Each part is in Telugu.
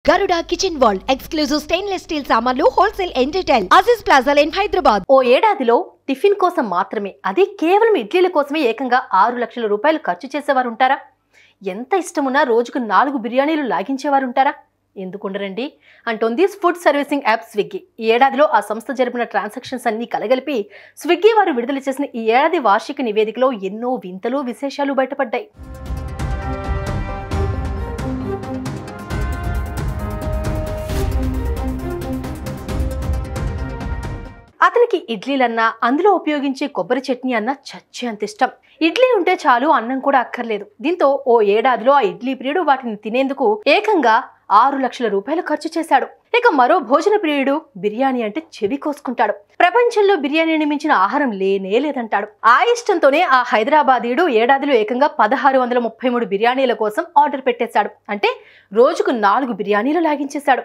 Garuda Kitchen World exclusive stainless steel సామాన్లు wholesale and retail Aziz Plaza in Hyderabad. ఓ ఏడాదిలో టిఫిన్ కోసం మాత్రమే అది కేవలం ఇడ్లీల కోసమే ఏకంగా 6 లక్షల రూపాయలు ఖర్చు చేసేవారు ఉంటారా? ఎంత ఇష్టమున్నా రోజుకు 4 బిర్యానీలు లాగించేవారు ఉంటారా? ఎందుకుండరండి అంటోంది ఫుడ్ సర్వీసింగ్ యాప్ స్విగ్గీ. ఈ ఏడాదిలో ఆ సంస్థ జరిపిన ట్రాన్సాక్షన్స్ అన్ని కలగలిపి స్విగ్గీ వారు విడుదల చేసిన ఈ ఏడాది వార్షిక నివేదికలో ఎన్నో వింతలు విశేషాలు బయటపడ్డాయి. అతనికి ఇడ్లీలన్నా అందులో ఉపయోగించే కొబ్బరి చట్నీ అన్నా చచ్చే అంత ఇష్టం. ఇడ్లీ ఉంటే చాలు, అన్నం కూడా అక్కర్లేదు. దీంతో ఓ ఏడాదిలో ఆ ఇడ్లీ ప్రియుడు వాటిని తినేందుకు ఏకంగా 6 లక్షల రూపాయలు ఖర్చు చేశాడు. ఇక మరో భోజన ప్రియుడు బిర్యానీ అంటే చెవి కోసుకుంటాడు. ప్రపంచంలో బిర్యానీని మించిన ఆహారం లేనే లేదంటాడు. ఆ ఇష్టంతోనే ఆ హైదరాబాదీయుడు ఏడాదిలో ఏకంగా 1633 బిర్యానీల కోసం ఆర్డర్ పెట్టేశాడు. అంటే రోజుకు 4 బిర్యానీలు లాగించేశాడు.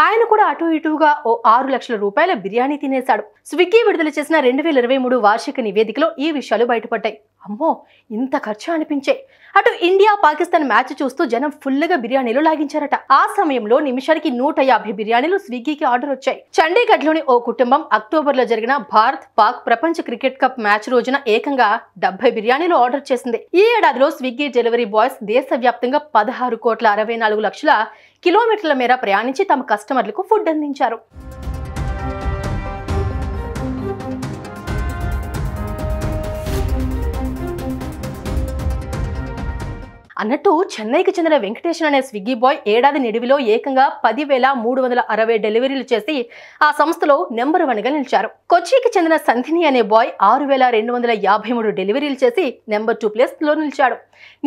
ఆయన కూడా అటు ఇటుగా ఓ 6 లక్షల రూపాయల బిర్యానీ తినేశాడు. స్విగ్గీ విడుదల చేసిన 2023 వార్షిక నివేదికలో ఈ విషయాలు బయటపడ్డాయి. అమ్మో, ఇంత ఖర్చు అనిపించే. అటు ఇండియా పాకిస్తాన్ మ్యాచ్ చూస్తూ జనం ఫుల్గా బిర్యానీలు లాగించారట. ఆ సమయంలో నిమిషానికి 150 బిర్యానీలు స్విగ్గీకి ఆర్డర్ వచ్చాయి. చండీగఢ్ లోని ఓ కుటుంబం అక్టోబర్ లో జరిగిన భారత్ పాక్ ప్రపంచ క్రికెట్ కప్ మ్యాచ్ రోజున ఏకంగా 70 బిర్యానీలు ఆర్డర్ చేసింది. ఈ ఏడాదిలో స్విగ్గీ డెలివరీ బాయ్స్ దేశవ్యాప్తంగా 16,64,00,000 కిలోమీటర్ల మేర ప్రయాణించి తమ కస్టమర్లకు ఫుడ్ అందించారు. అన్నట్టు చెన్నైకి చెందిన వెంకటేశన్ అనే స్విగ్గీ బాయ్ ఏడాది నిడివిలో ఏకంగా 10,360 డెలివరీలు చేసి ఆ సంస్థలో నెంబర్ 1గా నిలిచారు. కొచ్చికి చెందిన సంధిని అనే బాయ్ 6,253 డెలివరీలు చేసి నెంబర్ 2 ప్లేస్లో నిలిచాడు.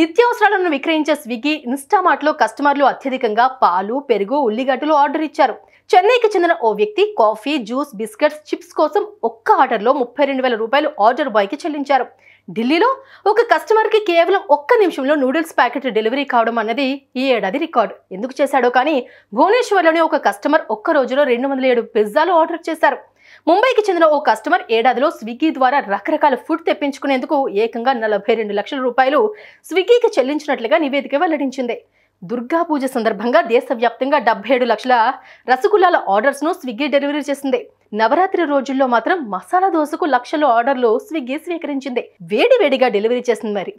నిత్యావసరాలను విక్రయించే స్విగ్గీ ఇన్స్టామార్ట్ లో కస్టమర్లు అత్యధికంగా పాలు, పెరుగు, ఉల్లిగడ్డలు ఆర్డర్ ఇచ్చారు. చెన్నైకి చెందిన ఓ వ్యక్తి కాఫీ, జ్యూస్, బిస్కెట్స్, చిప్స్ కోసం ఒక్క ఆర్డర్లో 32,000 రూపాయలు ఆర్డర్ బాయ్కి చెల్లించారు. ఢిల్లీలో ఒక కస్టమర్కి కేవలం 1 నిమిషంలో నూడిల్స్ ప్యాకెట్ డెలివరీ కావడం అన్నది ఈ ఏడాది రికార్డు. ఎందుకు చేశాడో కానీ భువనేశ్వర్లోని ఒక కస్టమర్ ఒక్క రోజులో 207 పిజ్జాలు ఆర్డర్ చేశారు. ముంబైకి చెందిన ఓ కస్టమర్ ఏడాదిలో స్విగ్గీ ద్వారా రకరకాల ఫుడ్ తెప్పించుకునేందుకు ఏకంగా 42 లక్షల రూపాయలు స్విగ్గీకి చెల్లించినట్లుగా నివేదిక వెల్లడించింది. దుర్గా పూజ సందర్భంగా దేశవ్యాప్తంగా 77 లక్షల రసగుల్లాల ఆర్డర్స్ ను స్విగ్గీ డెలివరీ చేసింది. నవరాత్రి రోజుల్లో మాత్రం మసాలా దోశకు లక్షల ఆర్డర్లు స్విగ్గీ స్వీకరించింది. వేడివేడిగా డెలివరీ చేసింది. మరి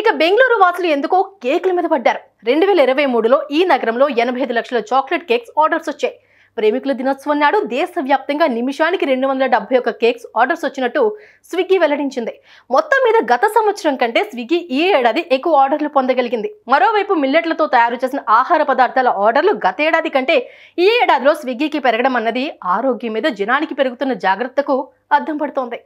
ఇక బెంగళూరు వాసులు ఎందుకో కేకుల మీద పడ్డారు. 2023లో ఈ నగరంలో 85 లక్షల చాక్లెట్ కేక్స్ ఆర్డర్స్ వచ్చాయి. ప్రేమికుల దినోత్సవం నాడు దేశవ్యాప్తంగా నిమిషానికి 271 కేక్స్ ఆర్డర్స్ వచ్చినట్టు స్విగ్గీ వెల్లడించింది. మొత్తం మీద గత సంవత్సరం కంటే స్విగ్గీ ఈ ఏడాది ఎక్కువ ఆర్డర్లు పొందగలిగింది. మరోవైపు మిల్లెట్లతో తయారు చేసిన ఆహార పదార్థాల ఆర్డర్లు గత ఏడాది కంటే ఈ ఏడాదిలో స్విగ్గీకి పెరగడం అన్నది ఆరోగ్యం మీద జనానికి పెరుగుతున్న జాగ్రత్తకు అద్దం పడుతోంది.